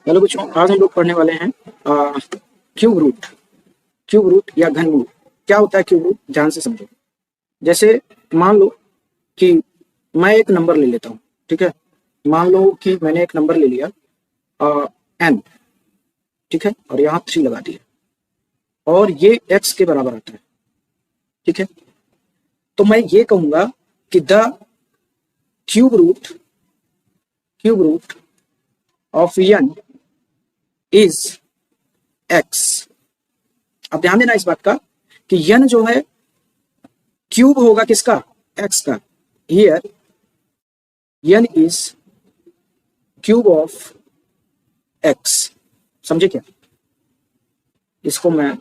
Hello बच्चों, आज हम लोग पढ़ने वाले हैं क्यूब रूट। क्यूब रूट या घनमूल क्या होता है? क्यूब रूट ध्यान से समझो। जैसे मान लो कि मैं एक नंबर ले लेता हूँ, ठीक है। मान लो कि मैंने एक नंबर ले लिया n, ठीक है, और यहाँ 3 लगा दिया और ये x के बराबर आता है, ठीक है। तो मैं ये कहूंगा कि the cube root of n is x। अब ध्यान देना इस बात का कि n जो है क्यूब होगा किसका? x का। Here n is cube of x। समझे क्या? इसको मैं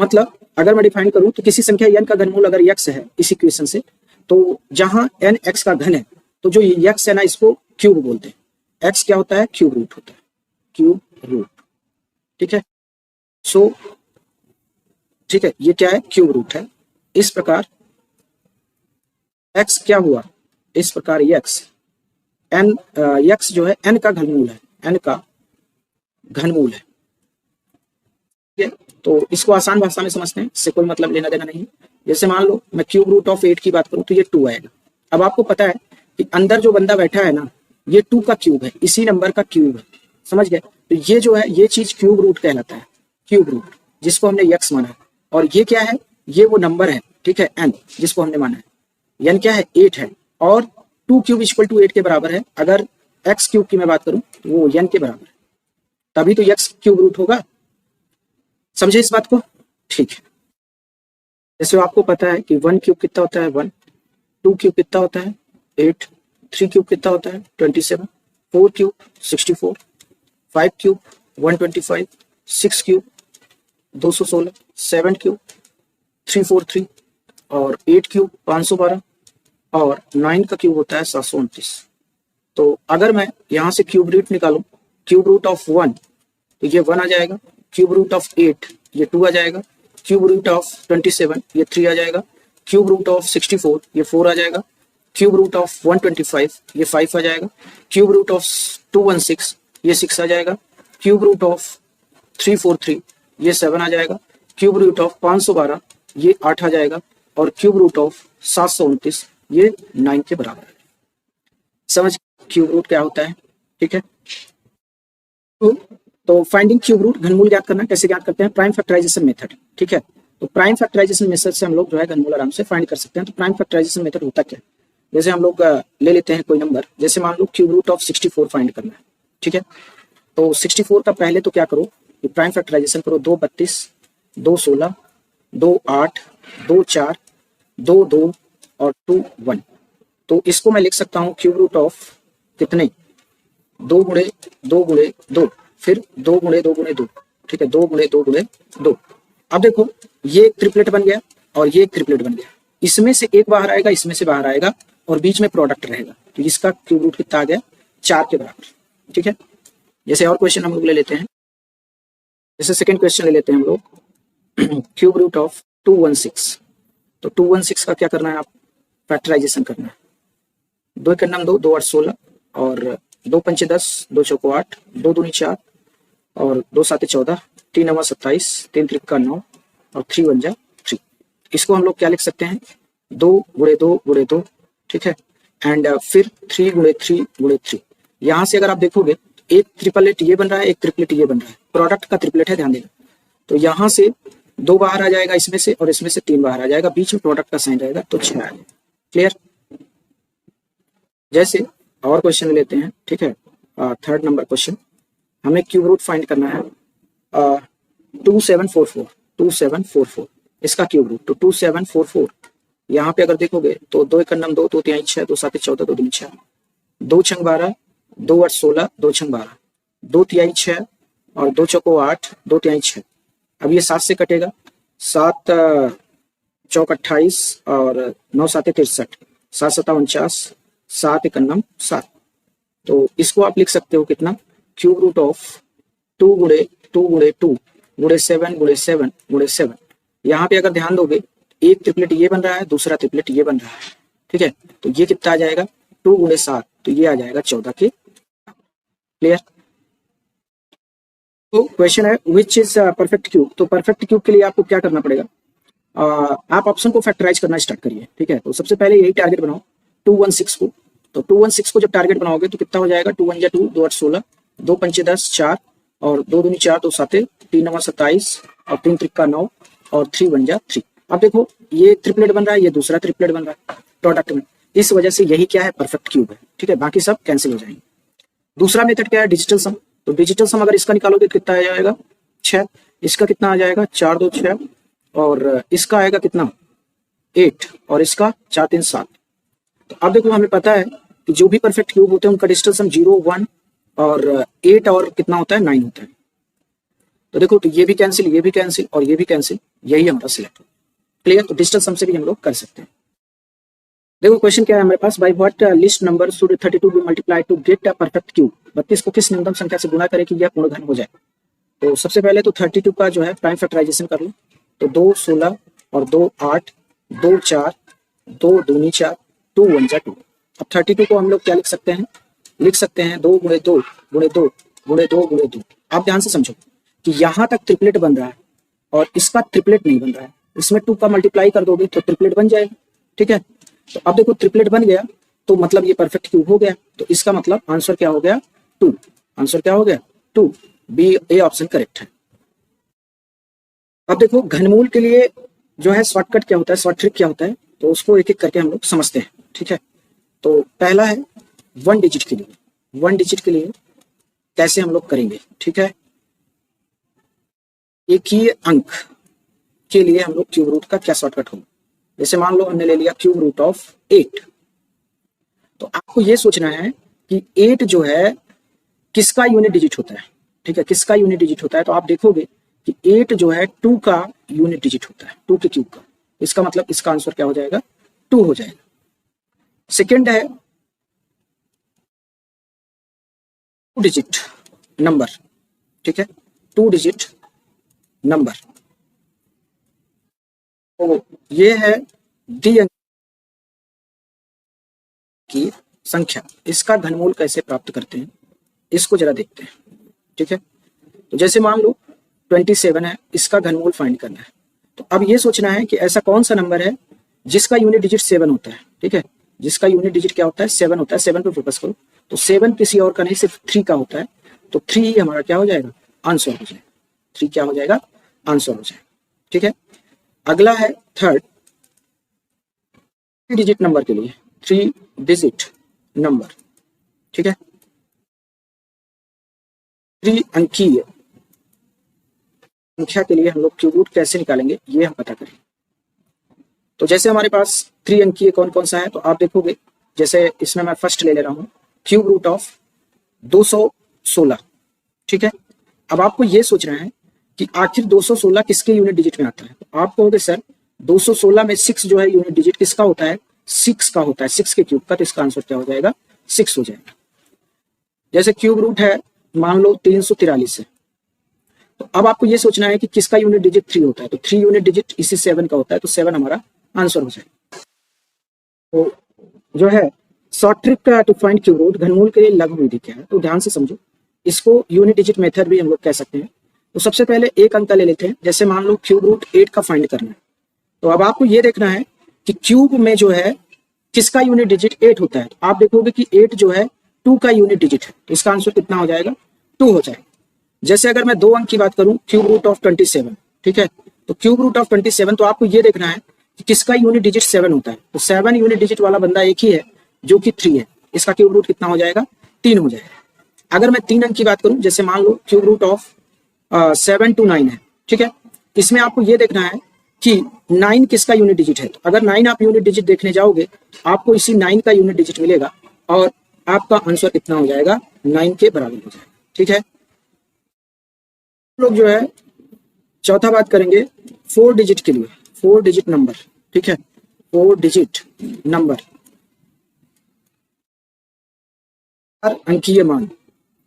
मतलब अगर मैं डिफाइन करूं तो किसी संख्या n का घनमूल अगर x है इस इक्वेशन से, तो जहां n x का घन है तो जो x है ना, इसको क्यूब बोलते हैं। x क्या होता है? क्यूब रूट होता है, क्यूब रूट, ठीक है। सो ठीक है, ये क्या है? क्यूब रूट है। इस प्रकार x क्या हुआ? इस प्रकार x n x जो है n का घनमूल है, n का घनमूल है, ठीक है। तो इसको आसान भाषा में समझते हैं, इससे कोई मतलब लेना देना नहीं। जैसे मान लो मैं क्यूब रूट ऑफ 8 की बात करूं तो ये 2 आएगा। अब आपको पता है कि अंदर जो बंदा बैठा है ना, ये 2 का क्यूब है, इसी नंबर का क्यूब है, समझ गए? तो ये जो है ये चीज क्यूब रूट कहलाता है, क्यूब रूट, जिसको हमने x माना है। और ये क्या है? ये वो नंबर है, ठीक है, n, जिसको हमने माना है। n क्या है? 8 है और 2 क्यूब इक्वल टू 8 के बराबर है। अगर x क्यूब की मैं बात करूं तो वो n के बराबर है, तभी तो x क्यूब रूट होगा। समझे इस बात को? ठीक है। जैसे आपको पता है कि 1 क्यूब कितना होता है? 1। 2 क्यूब कितना होता है? 8। 3 क्यूब कितना होता है? 27। 4 क्यूब 64। 5 क्यूब 125। 6 क्यूब 216। 7 क्यूब 343 और 8 क्यूब 512 और 9 का क्यूब होता है 729। तो अगर मैं यहाँ से क्यूब रूट निकालूं, क्यूब रूट ऑफ 1 तो ये 1 आ जाएगा, क्यूब रूट ऑफ 8 ये 2 आ जाएगा, क्यूब रूट ऑफ 27 ये 3 आ जाएगा, क्यूब रूट ऑफ 64 ये 4 आ जाएगा, क्यूब रूट ऑफ 125 ये 5 आ जाएगा, क्यूब रूट ऑफ 216 ये 6 आ जाएगा, क्यूब रूट ऑफ 343 ये 7 आ जाएगा, क्यूब रूट ऑफ 512 ये 8 आ जाएगा और क्यूब रूट ऑफ 729 ये 9 के बराबर है। समझ क्यूब रूट क्या होता है? ठीक है। तो फाइंडिंग क्यूब रूट, घनमूल ज्ञात करना कैसे ज्ञात करते हैं? प्राइम फैक्टराइजेशन मेथड, ठीक है। तो प्राइम फैक्टराइजेशन मेथड से हम लोग जो है घनमूल आराम से फाइंड कर सकते हैं। तो प्राइम फैक्टराइजेशन मेथड होता क्या? जैसे हम लोग ले लेते हैं कोई नंबर, जैसे मान लो क्यूब रूट ऑफ 64 फाइंड करना है, ठीक है। तो 64 का पहले तो क्या करो कि प्राइम फैक्टराइजेशन करो। 2 32, 2 16, 2 8, 2 4, 2 2 और 2 1। तो इसको मैं लिख सकता हूँ क्यूब रूट ऑफ कितने? 2 गुणे 2 गुणे 2, फिर 2 गुणे 2 गुणे 2, ठीक है, 2 गुणे 2 गुणे 2। अब देखो ये एक ट्रिपलेट बन गया और ये एक ट्रिपलेट बन गया। इसमें से एक बाहर आएगा, इसमें से बाहर आएगा और बीच में प्रोडक्ट रहेगा। तो इसका क्यूब रूट कितना आ गया? 4 के बराबर, ठीक है। जैसे और क्वेश्चन हम लोग ले लेते हैं, जैसे सेकंड क्वेश्चन ले लेते हैं हम लोग क्यूब रूट ऑफ 216। तो 216 का क्या करना है? आप फैक्टराइजेशन करना है। 2 के नाम 2, 2 8 16 और 2 पंचे 10, 2 चौको 8, 2 दूनी 4 और 2 साते 14, 3 नवा 27, 3 त्रिका 9 और 3 1 जा 3। इसको हम लोग क्या लिख सकते हैं? 2 गुणे 2 गुणे 2, ठीक है, एंड फिर 3 गुणे 3 गुणे 3। यहाँ से अगर आप देखोगे एक ट्रिपलेट ये बन रहा है, एक ट्रिपलेट ये बन रहा है, प्रोडक्ट का ट्रिपलेट है, ध्यान देना। तो यहाँ से 2 बाहर आ जाएगा इसमें से और इसमें से 3 बाहर आ जाएगा, बीच में प्रोडक्ट का साइन रहेगा, तो 6 आ जाएगा। क्लियर? जैसे और क्वेश्चन लेते हैं, ठीक है। थर्ड नंबर क्वेश्चन, हमें क्यूब रूट फाइंड करना है 2744। 2744 इसका क्यूब रूट। तो 2744 यहाँ पे अगर देखोगे तो 2 एक नम 2, 2 3 6, 2 7 14, 2 3 6, 2 6 12, 2 8 16, 2 6 12, 2 3 6 और 2 चौको 8, 2 3 6। अब ये 7 से कटेगा, 7 चौक 28 और 9 7 63, 7 7 49, 7 1 7। तो इसको आप लिख सकते हो कितना? क्यूब रूट ऑफ 2 गुणे 2 गुणे 2 गुणे 7 गुणे 7 गुणे 7। यहाँ पे अगर ध्यान दोगे एक ट्रिपलेट ये बन रहा है, दूसरा ट्रिपलेट ये बन रहा है, ठीक है। तो ये कितना आ जाएगा? 2 गुणे 7, तो ये आ जाएगा 14 के। क्लियर? तो क्वेश्चन है विच इज परफेक्ट क्यूब। तो परफेक्ट क्यूब के लिए आपको क्या करना पड़ेगा, आप ऑप्शन को फैक्टराइज करना स्टार्ट करिए। ठीक है, तो सबसे पहले यही टारगेट बनाओ 216 को। तो 216 को जब टारगेट बनाओगे तो कितना हो जाएगा, 2 1 2, 2 8 16, 2 5 10 4 और 2 दूनी 4, 2 7 3 9 27 और 3 3 9 और 3 1 3। अब देखो ये ट्रिपलेट बन रहा है, ये दूसरा ट्रिपलेट बन रहा है प्रोडक्ट में, इस वजह से यही क्या है, परफेक्ट क्यूब है। ठीक है, बाकी सब कैंसिल हो जाएंगे। दूसरा मेथड क्या है, डिजिटल सम। तो डिजिटल सम अगर इसका निकालोगे कितना आ जाएगा 6, इसका कितना आ जाएगा 4 2 6 और इसका आएगा कितना 8 और इसका 4 3 7। तो अब देखो हमें पता है कि जो भी परफेक्ट क्यूब होते हैं उनका डिजिटल सम 0 1 और 8 और कितना होता है 9 होता है। तो देखो तो ये भी कैंसिल, ये भी कैंसिल और ये भी कैंसिल, यही हमारा सिलेक्ट। क्लियर, तो डिजिटल सम से भी हम लोग कर सकते हैं। देखो क्वेश्चन क्या है हमारे पास, by what least number should 32 be multiply to get a perfect cube. 32 को किस न्यूनतम संख्या से गुणा करें कि यह पूर्ण घन हो जाए। तो सबसे पहले तो 32 का जो है प्राइम फैक्टराइजेशन कर लो। तो 2 16 और 2 8 2 4 2 दूनी 4 2 1 2। अब 32 को हम लोग क्या लिख सकते हैं, लिख सकते हैं 2 गुणे 2 गुणे 2 गुणे 2 गुणे 2। आप ध्यान से समझो कि यहाँ तक ट्रिपलेट बन रहा है और इसका ट्रिपलेट नहीं बन रहा है, इसमें 2 का मल्टीप्लाई कर दोगे तो ट्रिपलेट बन जाएगा। ठीक है, तो अब देखो ट्रिपलेट बन गया तो मतलब ये परफेक्ट क्यूब हो गया। तो इसका मतलब आंसर क्या हो गया 2। आंसर क्या हो गया 2, बी ए ऑप्शन करेक्ट है। अब देखो घनमूल के लिए जो है शॉर्टकट क्या होता है, शॉर्ट ट्रिक क्या होता है, तो उसको एक एक करके हम लोग समझते हैं। ठीक है, तो पहला है 1 डिजिट के लिए। 1 डिजिट के लिए कैसे हम लोग करेंगे। ठीक है, एक ही अंक के लिए हम लोग क्यूब रूट का क्या शॉर्टकट होगा। जैसे मान लो हमने ले लिया क्यूब रूट ऑफ 8, तो आपको ये सोचना है कि 8 जो है किसका यूनिट डिजिट होता है। ठीक है, किसका यूनिट डिजिट होता है, तो आप देखोगे कि 8 जो है 2 का यूनिट डिजिट होता है, 2 के क्यूब का। इसका मतलब इसका आंसर क्या हो जाएगा 2 हो जाएगा। सेकेंड है 2 डिजिट नंबर। ठीक है, 2 डिजिट नंबर, तो ये है डी अंक की संख्या। इसका घनमूल कैसे प्राप्त करते हैं इसको जरा देखते हैं। ठीक है, तो जैसे मान लो 27 है, इसका घनमूल फाइंड करना है। तो अब ये सोचना है कि ऐसा कौन सा नंबर है जिसका यूनिट डिजिट 7 होता है। ठीक है, जिसका यूनिट डिजिट क्या होता है 7 होता है। 7 पे फोकस करो, तो 7 किसी और का नहीं सिर्फ 3 का होता है। तो 3 ही हमारा क्या हो जाएगा आंसर हो जाएगा। 3 क्या हो जाएगा आंसर हो जाएगा। ठीक है, अगला है थर्ड 3 डिजिट नंबर के लिए, 3 डिजिट नंबर। ठीक है, 3 अंकीय संख्या के लिए हम लोग क्यूब रूट कैसे निकालेंगे ये हम पता करें। तो जैसे हमारे पास 3 अंकीय कौन कौन सा है, तो आप देखोगे जैसे इसमें मैं फर्स्ट ले रहा हूँ क्यूब रूट ऑफ 216। ठीक है, अब आपको ये सोचना है कि आखिर 216 किसके यूनिट डिजिट में आता है। तो आप कहोगे सर 216 में 6 जो है यूनिट डिजिट किसका होता है 6 का होता है, 6 के क्यूब का। तो इसका आंसर क्या हो जाएगा 6 हो जाएगा। जैसे क्यूब रूट है मान लो 343 है, तो अब आपको ये सोचना है कि किसका यूनिट डिजिट 3 होता है। तो 3 यूनिट डिजिट इसी 7 का होता है, तो 7 हमारा आंसर हो जाएगा। तो जो है short trick to find cube root घनमूल के लिए लघु विधि क्या है, तो ध्यान से समझो। इसको यूनिट डिजिट मेथड भी हम लोग कह सकते हैं। तो सबसे पहले एक अंक ले लेते हैं, जैसे मान लो क्यूब रूट 8 का फाइंड करना है। तो अब आपको ये देखना है कि क्यूब में जो है किसका यूनिट डिजिट 8 होता है। तो आप देखोगे कि 8 जो है 2 का यूनिट डिजिट है, तो इसका आंसर कितना हो जाएगा 2 हो जाएगा। जैसे अगर मैं 2 अंक की बात करूं क्यूब रूट ऑफ 27, ठीक है, तो क्यूब रूट ऑफ 27, तो आपको ये देखना है कि किसका यूनिट डिजिट 7 होता है। तो 7 यूनिट डिजिट वाला बंदा एक ही है जो कि 3 है, इसका क्यूब रूट कितना हो जाएगा 3 हो जाएगा। अगर मैं 3 अंक की बात करूं, जैसे मान लो क्यूब रूट ऑफ 7 to 9 है, ठीक है, इसमें आपको ये देखना है कि 9 किसका यूनिट डिजिट है। तो अगर 9 आप यूनिट डिजिट देखने जाओगे आपको इसी 9 का यूनिट डिजिट मिलेगा और आपका आंसर कितना हो जाएगा 9 के बराबर हो जाएगा। ठीक है, लोग जो है चौथा बात करेंगे 4 डिजिट के लिए, 4 डिजिट नंबर। ठीक है, 4 डिजिट नंबर, अंकीय मान,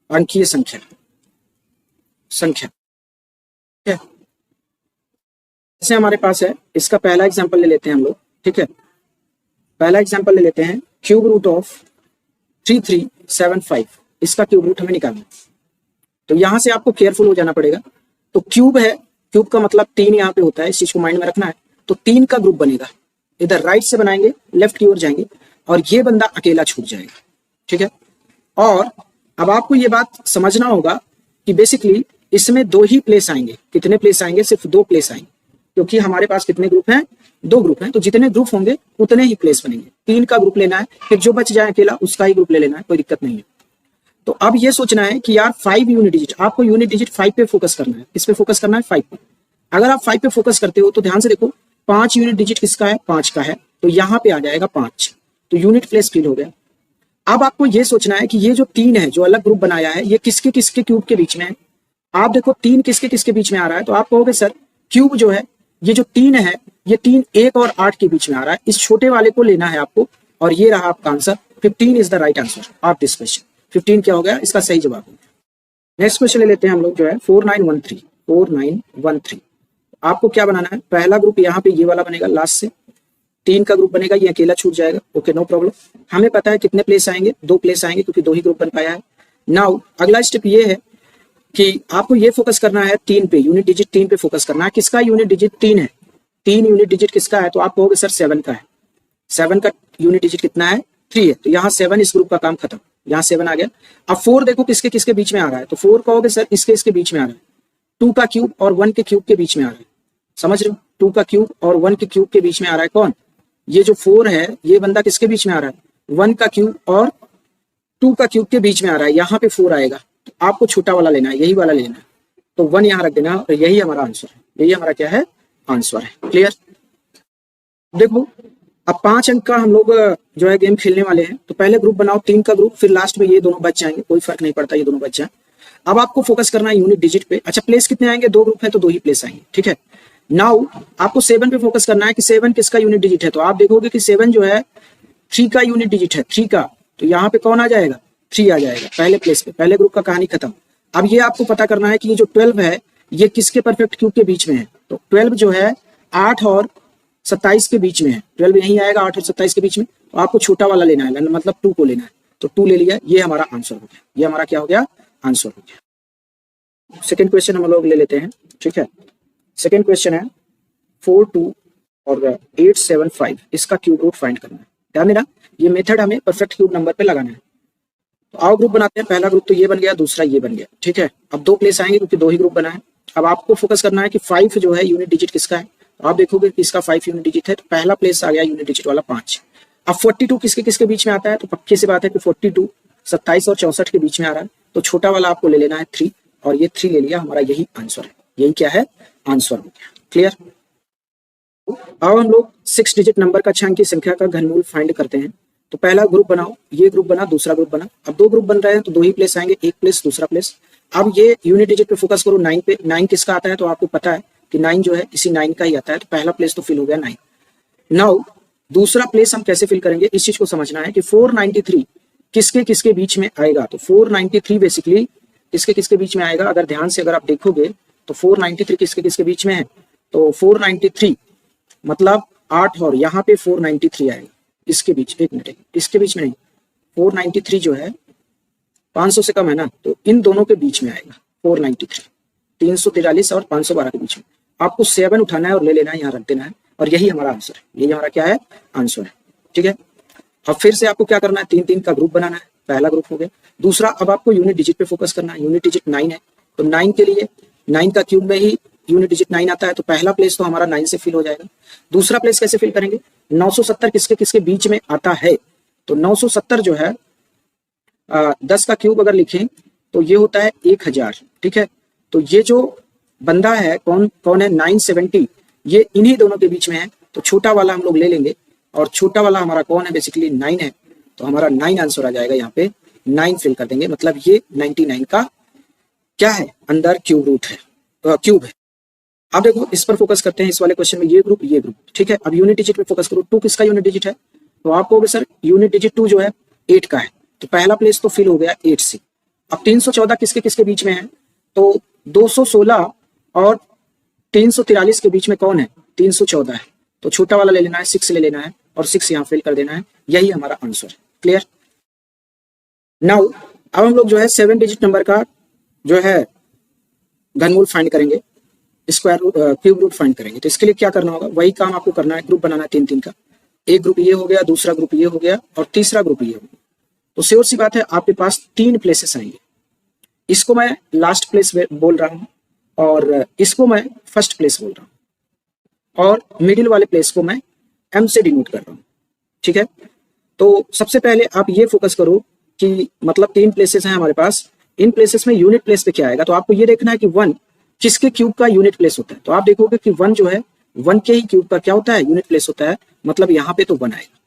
अंकीय संख्या। ठीक है, जैसे हमारे पास है, इसका पहला एग्जांपल ले लेते हैं हम लोग। ठीक है, पहला एग्जांपल ले लेते हैं क्यूब रूट ऑफ 3375, इसका क्यूब रूट हमें निकालना है। तो यहां से आपको केयरफुल हो जाना पड़ेगा। तो क्यूब है, क्यूब का मतलब 3 यहाँ पे होता है, इस चीज को माइंड में रखना है। तो 3 का ग्रुप बनेगा, इधर राइट से बनाएंगे, लेफ्ट की ओर जाएंगे और ये बंदा अकेला छूट जाएगा, ठीक है। और अब आपको ये बात समझना होगा कि बेसिकली इसमें 2 ही प्लेस आएंगे। कितने प्लेस आएंगे? सिर्फ 2 प्लेस आएंगे, क्योंकि हमारे पास कितने ग्रुप हैं? 2 ग्रुप हैं। तो जितने ग्रुप होंगे उतने ही प्लेस बनेंगे। 3 का ग्रुप लेना है, फिर जो बच जाए अकेला उसका ही ग्रुप ले लेना है, कोई दिक्कत नहीं है। तो अब ये सोचना है कि यार 5 यूनिट डिजिट, आपको यूनिट डिजिट 5 पे फोकस करना है। किस पे फोकस करना है? 5 पे। अगर आप 5 पे फोकस करते हो तो ध्यान से देखो, 5 यूनिट डिजिट किसका है? 5 का है, तो यहाँ पे आ जाएगा 5, तो यूनिट प्लेस फिल हो गया। अब आपको ये सोचना है कि ये जो 3 है, जो अलग ग्रुप बनाया है, ये किसके किसके क्यूब के बीच में है? आप देखो 3 किसके किसके बीच में आ रहा है, तो आप कहोगे सर क्यूब जो है, ये जो 3 है, ये 3 1 और 8 के बीच में आ रहा है। इस छोटे वाले को लेना है आपको, और ये रहा आपका answer. 15 is the right answer of this question. 15 क्या हो गया? इसका सही जवाब हो गया। नेक्स्ट क्वेश्चन ले लेते हैं हम लोग, जो है 4913। आपको क्या बनाना है? पहला ग्रुप यहाँ पे ये वाला बनेगा, लास्ट से 3 का ग्रुप बनेगा, ये अकेला छूट जाएगा। Okay, no problem. हमें पता है कितने प्लेस आएंगे? 2 प्लेस आएंगे, क्योंकि 2 ही ग्रुप बन पाया है। नाउ अगला स्टेप ये है कि आपको ये फोकस करना है 3 पे, यूनिट डिजिट 3 पे फोकस करना है। किसका यूनिट डिजिट 3 है? 3 यूनिट डिजिट किसका है? तो आप कहोगे सर 7 का है। 7 का यूनिट डिजिट कितना है? 3 है। तो यहाँ 7, इस ग्रुप का काम खत्म, यहाँ 7 आ गया। अब 4 देखो किसके किसके बीच में आ रहा है, तो 4 कहोगे सर इसके इसके बीच में आ रहा है। 2 का क्यूब और 1 के क्यूब के बीच में आ रहा है, समझ रहे हो? 2 का क्यूब और 1 के क्यूब के बीच में आ रहा है कौन? ये जो 4 है, ये बंदा किसके बीच में आ रहा है? 1 का क्यूब और 2 का क्यूब के बीच में आ रहा है। यहाँ पे 4 आएगा, तो आपको छोटा वाला लेना है, यही वाला लेना है। तो 1 यहाँ रख देना, और यही हमारा आंसर है। यही हमारा क्या है? आंसर है। क्लियर? देखो अब 5 अंक का हम लोग जो है गेम खेलने वाले हैं। तो पहले ग्रुप बनाओ 3 का ग्रुप, फिर लास्ट में ये दोनों बच जाएंगे, कोई फर्क नहीं पड़ता, ये दोनों बच जाए। अब आपको फोकस करना है यूनिट डिजिट पे। अच्छा, प्लेस कितने आएंगे? 2 ग्रुप है तो 2 ही प्लेस आएंगे, ठीक है। नाउ आपको 7 पे फोकस करना है कि 7 किसका यूनिट डिजिट है। तो आप देखोगे कि 7 जो है 3 का यूनिट डिजिट है, 3 का। तो यहाँ पे कौन आ जाएगा? 3 आ जाएगा पहले प्लेस पे। पहले ग्रुप का कहानी खत्म। अब ये आपको पता करना है कि ये जो 12 है, ये किसके परफेक्ट क्यूब के बीच में है। तो 12 जो है 8 और 27 के बीच में है। 12 यहीं आएगा 8 और 27 के बीच में। तो आपको छोटा वाला लेना है, मतलब 2 को लेना है। तो 2 ले लिया, ये हमारा आंसर हो गया। ये हमारा क्या हो गया? आंसर हो गया। सेकेंड क्वेश्चन हम लोग ले लेते हैं, ठीक है। सेकेंड क्वेश्चन है 42 और 875, इसका क्यूब रूट फाइंड करना है। ध्यान देना, ये मेथड हमें परफेक्ट क्यूब नंबर पे लगाना है। तो आओ ग्रुप बनाते हैं। पहला ग्रुप तो ये बन गया, दूसरा ये बन गया, ठीक है। अब 2 प्लेस आएंगे क्योंकि 2 ही ग्रुप बना है। अब आपको फोकस करना है कि 5 जो है यूनिट डिजिट किसका है। तो आप देखोगे कि इसका 5 यूनिट डिजिट है, तो पहला प्लेस आ गया यूनिट डिजिट वाला 5। अब 42 किसके किसके बीच में आता है? तो पक्की सी बात है कि 42 27 और 64 के बीच में आ रहा है। तो छोटा वाला आपको ले लेना है 3, और ये 3 ले लिया। हमारा यही आंसर है। यही क्या है? आंसर हो गया। क्लियर? अब हम लोग 6 डिजिट नंबर का अंक की संख्या का घनमूल फाइंड करते हैं। तो पहला ग्रुप बनाओ, ये ग्रुप बना, दूसरा ग्रुप बना। अब 2 ग्रुप बन रहे हैं तो 2 ही प्लेस आएंगे, एक प्लेस दूसरा प्लेस। अब ये यूनिट डिजिट पे फोकस करो 9 पे। 9 किसका आता है? तो आपको पता है कि 9 जो है इसी 9 का ही आता है। तो पहला प्लेस तो फिल हो गया 9। नाउ दूसरा प्लेस हम कैसे फिल करेंगे, इस चीज को समझना है कि 493 किसके किसके बीच में आएगा। तो 493 बेसिकली किसके किसके बीच में आएगा? अगर ध्यान से अगर आप देखोगे तो 493 किसके किसके बीच में है। तो 493 मतलब 8 और यहाँ पे 493 आएगा, इसके बीच। एक मिनट, इसके बीच में नहीं, 493 जो है 500 से कम है ना, तो इन दोनों के बीच में आएगा 493। 343 और 512 के बीच में। आपको 7 उठाना है और ले लेना है, यहाँ रख देना है, और यही हमारा आंसर है। यही हमारा क्या है? आंसर है, ठीक है। अब फिर से आपको क्या करना है? 3-3 का ग्रुप बनाना है। पहला ग्रुप हो गया। दूसरा, अब आपको यूनिट डिजिट पे फोकस करना है। यूनिट डिजिट 9 है, तो 9 के लिए 9 का क्यूब में ही यूनिट डिजिट 9 आता है। तो पहला प्लेस तो हमारा 9 से फिल हो जाएगा। दूसरा प्लेस कैसे फिल करेंगे? 970 किसके किसके बीच में आता है। तो 970 जो है 10 का क्यूब अगर लिखें तो ये होता है 1000, ठीक है। तो ये जो बंदा है कौन कौन है? 970, ये इन्हीं दोनों के बीच में है। तो छोटा वाला हम लोग ले लेंगे, और छोटा वाला हमारा कौन है? बेसिकली 9 है। तो हमारा 9 आंसर आ जाएगा। यहाँ पे 9 फिल कर देंगे, मतलब ये 99 का क्या है? अंदर क्यूब रूट है, क्यूब है। अब देखो इस पर फोकस करते हैं, इस वाले क्वेश्चन में ये ग्रुप, ठीक है। अब यूनिट डिजिट पे फोकस करो। 2 किसका यूनिट डिजिट है? तो आपको सर यूनिट डिजिट 2 जो है 8 का है। तो पहला प्लेस तो फिल हो गया 8 से। अब 314 किसके किसके बीच में है? तो 216 और 343 के बीच में कौन है? 314 है। तो छोटा वाला ले लेना है, 6 ले लेना है, और 6 यहाँ फिल कर देना है। यही हमारा आंसर है। क्लियर? नाउ अब हम लोग जो है 7 डिजिट नंबर का जो है घनमूल फाइंड करेंगे, square root cube root find करेंगे। तो इसके लिए क्या करना होगा, वही काम आपको करना है, ग्रुप बनाना है 3-3 का। एक ग्रुप ये हो गया, दूसरा ग्रुप ये हो गया और तीसरा ग्रुप ये हो गया। तो श्योर सी बात है आपके पास 3 प्लेसेस आएंगे। इसको मैं लास्ट प्लेस बोल रहा हूँ और इसको मैं फर्स्ट प्लेस बोल रहा हूँ और मिडिल वाले प्लेस को मैं एम से डिनोट कर रहा हूँ। ठीक है, तो सबसे पहले आप ये फोकस करो कि मतलब 3 प्लेसेस हैं हमारे पास, इन प्लेसेस में यूनिट प्लेस पे क्या आएगा। तो आपको ये देखना है कि 1 किसके क्यूब का यूनिट प्लेस होता है। तो आप देखोगे कि 1 जो है 1 के ही क्यूब का क्या होता है, यूनिट प्लेस होता है, मतलब यहाँ पे तो 1 आएगा।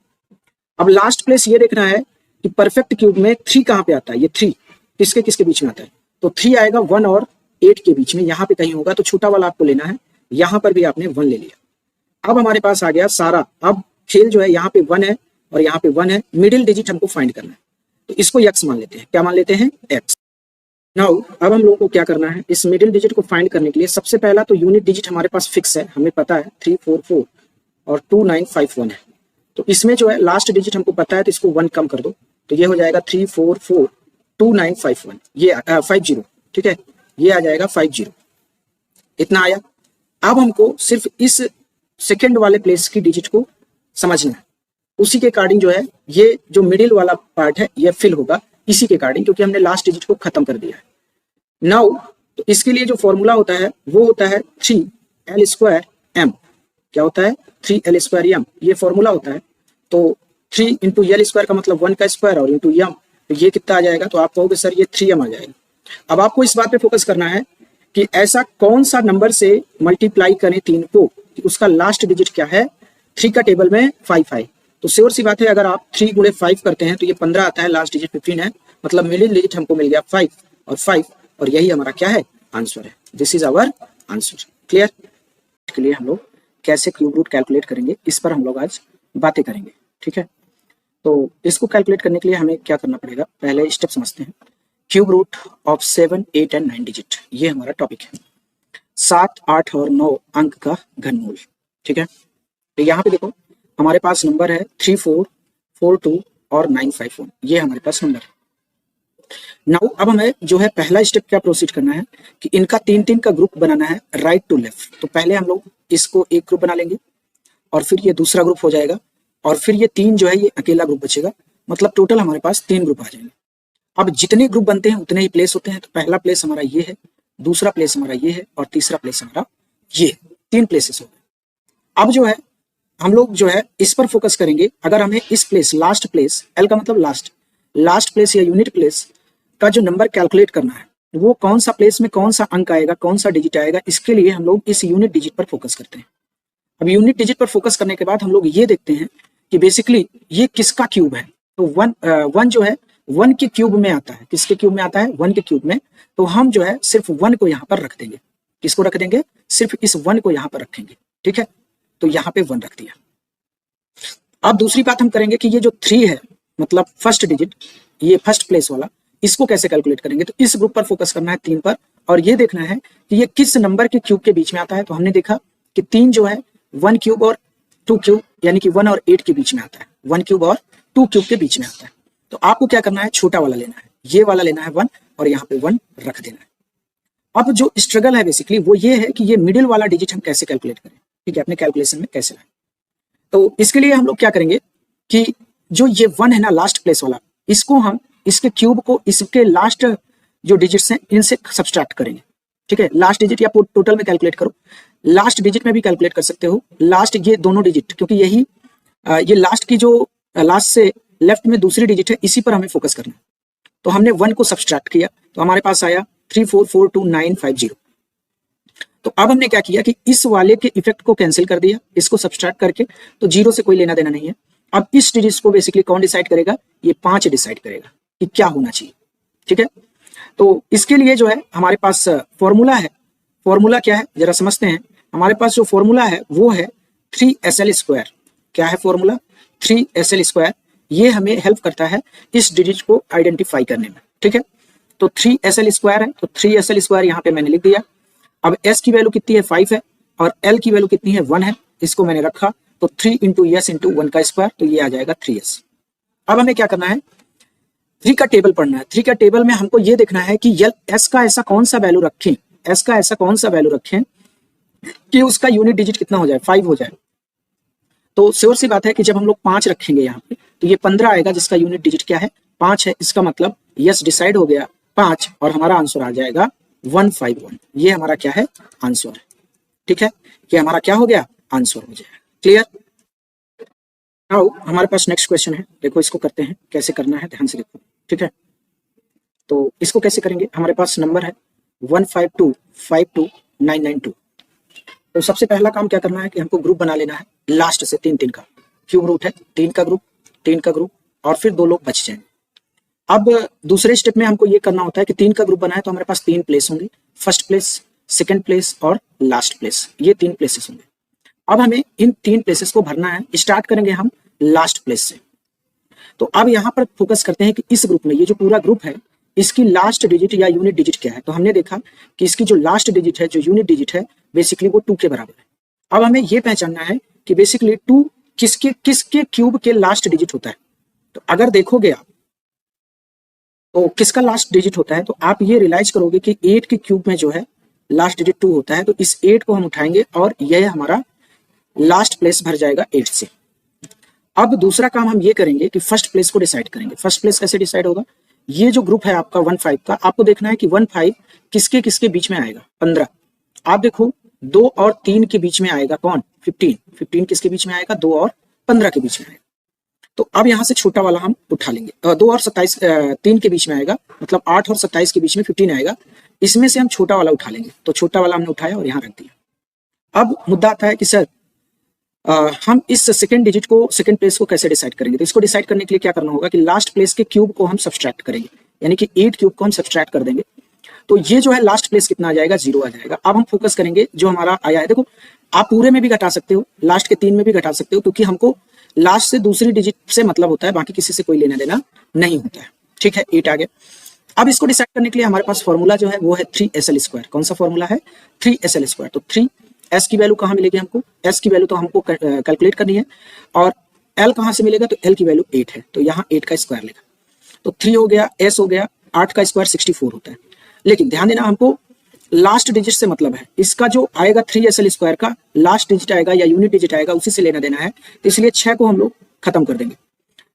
अब लास्ट प्लेस ये देखना है कि परफेक्ट क्यूब में 3 कहाँ पे आता है, ये 3 किसके किसके बीच में आता है। तो 3 आएगा 1 और 8 के बीच में, यहाँ पे कहीं होगा। तो छोटा वाला आपको लेना है, यहाँ पर भी आपने 1 ले लिया। अब हमारे पास आ गया सारा, अब खेल जो है यहाँ पे 1 है और यहाँ पे 1 है, मिडिल डिजिट हमको फाइंड करना है। तो इसको x मान लेते हैं, क्या मान लेते हैं, x। नाउ अब हम लोगों को क्या करना है, इस मिडिल डिजिट को फाइंड करने के लिए सबसे पहला तो यूनिट डिजिट हमारे पास फिक्स है, हमें पता है 344 और 2951 है। तो इसमें जो है लास्ट डिजिट हमको पता है, तो इसको 1 कम कर दो, तो ये हो जाएगा 344 2951, ये 50, ठीक है, ये आ जाएगा 50, इतना आया। अब हमको सिर्फ इस सेकेंड वाले प्लेस की डिजिट को समझना है, उसी के अकॉर्डिंग जो है ये जो मिडिल वाला पार्ट है ये फिल होगा इसी के अकॉर्डिंग, क्योंकि हमने लास्ट डिजिट को खत्म कर दिया है। नाउ तो इसके लिए जो फॉर्मूला होता है वो होता है 3l²m। क्या होता है, 3l²m, ये फॉर्मूला होता है। तो 3 इंटू l² का मतलब 1 का स्क्वायर और इंटू m, तो ये कितना आ जाएगा, तो आप कहोगे सर ये 3m आ जाएगा। अब आपको इस बात पे फोकस करना है कि ऐसा कौन सा नंबर से मल्टीप्लाई करें 3 को कि उसका लास्ट डिजिट क्या है, 3 का टेबल में 5 आए। तो श्योर सी बात है अगर आप 3 गुणे 5 करते हैं तो ये 15 आता है, लास्ट डिजिट 15 है, मतलब मिडिल डिजिट हमको मिल गया 5 और 5, और यही हमारा क्या है, आंसर है। This is our answer. Clear. के लिए हम लोग कैसे क्यूब रूट कैलकुलेट करेंगे इस पर हम लोग आज बातें करेंगे। ठीक है, तो इसको कैलकुलेट करने के लिए हमें क्या करना पड़ेगा, पहले स्टेप समझते हैं। Cube root of 7, 8 and 9 digit, ये हमारा टॉपिक है। 7, 8 और 9 अंक का घनमूल। ठीक है, तो यहाँ पे देखो हमारे पास नंबर है 3442 और 951, ये हमारे पास नंबर है। नाउ अब हमें जो है पहला स्टेप क्या प्रोसीड करना है कि इनका 3-3 का ग्रुप बनाना है राइट टू लेफ्ट। तो पहले हम लोग इसको एक ग्रुप बना लेंगे और फिर ये दूसरा ग्रुप हो जाएगा और फिर ये 3 जो है ये अकेला ग्रुप बचेगा, मतलब टोटल हमारे पास 3 ग्रुप आ जाएंगे। अब जितने ग्रुप बनते हैं उतने ही प्लेस होते हैं। तो पहला प्लेस हमारा ये है, दूसरा प्लेस हमारा ये है और तीसरा प्लेस हमारा ये है, 3 प्लेसेस हो गए। अब जो है हम लोग जो है इस पर फोकस करेंगे। अगर हमें इस प्लेस, लास्ट प्लेस, एल का मतलब लास्ट प्लेस या यूनिट प्लेस का जो नंबर कैलकुलेट करना है वो कौन सा प्लेस में कौन सा अंक आएगा, कौन सा डिजिट आएगा, इसके लिए हम लोग इस यूनिट डिजिट पर फोकस करते हैं। अब यूनिट डिजिट पर फोकस करने के बाद हम लोग ये देखते हैं कि बेसिकली ये किसका क्यूब है। तो 1 जो है 1 के क्यूब में आता है। किसके क्यूब में आता है, 1 के क्यूब में। तो हम जो है सिर्फ 1 को यहाँ पर रख देंगे। किसको रख देंगे, सिर्फ इस 1 को यहाँ पर रखेंगे। ठीक है, तो यहाँ पे 1 रख दिया। अब दूसरी बात हम करेंगे कि ये जो 3 है, मतलब फर्स्ट डिजिट, ये फर्स्ट प्लेस वाला, इसको कैसे कैलकुलेट करेंगे। तो इस ग्रुप पर फोकस करना है 3 पर, और ये देखना है कि ये किस नंबर के क्यूब के बीच में आता है। तो हमने देखा कि 3 जो है 1 क्यूब और 2 क्यूब, यानी कि 1 और 8 के बीच में आता है। 1 क्यूब और 2 क्यूब के बीच में आता है। तो आपको क्या करना है, छोटा वाला लेना है, ये वाला लेना है 1 और यहाँ पे 1 रख देना है। अब जो स्ट्रगल है बेसिकली वो ये है कि ये मिडिल वाला डिजिट हम कैसे कैलकुलेट करें। ठीक है, अपने कैलकुलेशन में कैसे लाएं। तो इसके लिए हम लोग क्या करेंगे कि जो ये 1 है ना, लास्ट प्लेस वाला, इसको हम इसके क्यूब को इसके लास्ट जो डिजिट्स हैं इनसे सब्सट्रैक्ट करेंगे। ठीक है, लास्ट डिजिट या टोटल में कैलकुलेट करो, लास्ट डिजिट में भी कैलकुलेट कर सकते हो। लास्ट ये दोनों डिजिट, क्योंकि यही ये लास्ट की जो लास्ट से लेफ्ट में दूसरी डिजिट है, इसी पर हमें फोकस करना है। तो हमने 1 को सब्सट्रैक्ट किया तो हमारे पास आया 3442950। तो अब हमने क्या किया कि इस वाले के इफेक्ट को कैंसिल कर दिया, इसको सब्सट्रैक्ट करके, तो 0 से कोई लेना देना नहीं है। अब इस डिजिट को बेसिकली कौन डिसाइड करेगा, ये 5 डिसाइड करेगा कि क्या होना चाहिए। ठीक है, तो इसके लिए जो है हमारे पास फॉर्मूला है। फॉर्मूला क्या है जरा समझते हैं। हमारे पास जो फॉर्मूला है वो है 3SL²। क्या है फॉर्मूला, 3SL²। ये हमें हेल्प करता है इस डिजिट को आइडेंटिफाई करने में। ठीक है, तो 3SL² है, तो 3SL² यहाँ पे मैंने लिख दिया। अब S की वैल्यू कितनी है, 5 है, और L की वैल्यू कितनी है, 1 है। इसको मैंने रखा, तो 3 इंटू S इंटू 1 का स्क्वायर, तो ये आ जाएगा 3S। अब हमें क्या करना है, 3 का टेबल पढ़ना है। 3 का टेबल में हमको ये देखना है कि एस का ऐसा कौन सा वैल्यू रखें, एस का ऐसा कौन सा वैल्यू रखें कि उसका यूनिट डिजिट कितना हो जाए, 5 हो जाए। तो श्योर सी बात है कि जब हम लोग 5 रखेंगे यहाँ पे तो ये 15 आएगा, जिसका यूनिट डिजिट क्या है, 5 है। इसका मतलब यस डिसाइड हो गया 5, और हमारा आंसर आ जाएगा 151। ये हमारा क्या है, आंसर है। ठीक है, ये हमारा क्या हो गया, आंसर हो जाएगा। क्लियर। नाउ हमारे पास नेक्स्ट क्वेश्चन है, देखो इसको करते हैं, कैसे करना है ध्यान से देखो। ठीक है, तो इसको कैसे करेंगे, हमारे पास नंबर है 152529992। तो सबसे पहला काम क्या करना है कि हमको ग्रुप बना लेना है लास्ट से 3 का। क्यूब रूट है 3 का ग्रुप, 3 का ग्रुप, और फिर 2 लोग बच जाएंगे। अब दूसरे स्टेप में हमको ये करना होता है कि 3 का ग्रुप बनाए तो हमारे पास 3 प्लेस होंगे, फर्स्ट प्लेस, सेकंड प्लेस और लास्ट प्लेस, ये 3 प्लेसेस होंगे। अब हमें इन 3 प्लेसेस को भरना है। स्टार्ट करेंगे हम लास्ट प्लेस से। तो अब यहाँ पर फोकस करते हैं कि इस ग्रुप में, ये जो पूरा ग्रुप है, इसकी लास्ट डिजिट या यूनिट डिजिट क्या है। तो हमने देखा कि इसकी जो लास्ट डिजिट है, जो यूनिट डिजिट है, बेसिकली वो 2 के बराबर है। अब हमें ये पहचानना है कि बेसिकली 2 किसके क्यूब के लास्ट डिजिट होता है। तो अगर देखोगे आप तो किसका लास्ट डिजिट होता है, तो आप ये रियलाइज करोगे कि 8 के क्यूब में जो है लास्ट डिजिट 2 होता है। तो इस 8 को हम उठाएंगे और यह हमारा लास्ट प्लेस भर जाएगा 8 से। अब दूसरा काम हम ये करेंगे कि फर्स्ट प्लेस को डिसाइड करेंगे। फर्स्ट प्लेस कैसे डिसाइड होगा, ये जो ग्रुप है आपका 15 का, आपको देखना है कि 15 किसके किसके बीच में आएगा, 15। आप देखो 2 और 3 के बीच में आएगा कौन, 15 किसके बीच में आएगा, 2 और 15 के बीच में आएगा। तो अब यहां से छोटा वाला हम उठा लेंगे। 2 और 27 3 के बीच में आएगा, मतलब 8 और 27 के बीच में 15 आएगा। इसमें से हम छोटा वाला उठा लेंगे। तो छोटा वाला हमने उठाया और यहाँ रख दिया। अब मुद्दा आता है कि सर हम इस सेकंड डिजिट को, सेकंड प्लेस को कैसे डिसाइड करेंगे। तो इसको डिसाइड करने के लिए क्या करना होगा कि लास्ट प्लेस के क्यूब को हम सब्सट्रैक्ट करेंगे, यानी कि 8 क्यूब को हम सब्सट्रैक्ट कर देंगे। तो ये जो है लास्ट प्लेस कितना आ जाएगा, 0 आ जाएगा। अब हम फोकस करेंगे जो हमारा आया है। देखो आप पूरे में भी घटा सकते हो, लास्ट के 3 में भी घटा सकते हो, क्योंकि हमको लास्ट से दूसरी डिजिट से मतलब होता है, बाकी किसी से कोई लेना देना नहीं होता है। ठीक है, 8 आ गया। अब इसको डिसाइड करने के लिए हमारे पास फॉर्मूला जो है वो है 3SL²। कौन सा फॉर्मूला है, 3SL²। तो 3S की वैल्यू कहाँ मिलेगी हमको, S की वैल्यू तो हमको कैलकुलेट करनी है, और L कहाँ से मिलेगा, तो L की वैल्यू 8 है, तो यहाँ 8 का स्क्वायर लेगा। तो 3 हो गया, S हो गया, 8 का स्क्वायर 64 होता है। लेकिन ध्यान देना, हमको लास्ट डिजिट से मतलब है, इसका जो आएगा 3SL² का लास्ट डिजिट आएगा या यूनिट डिजिट आएगा, उसी से लेना देना है। तो इसलिए 6 को हम लोग खत्म कर देंगे।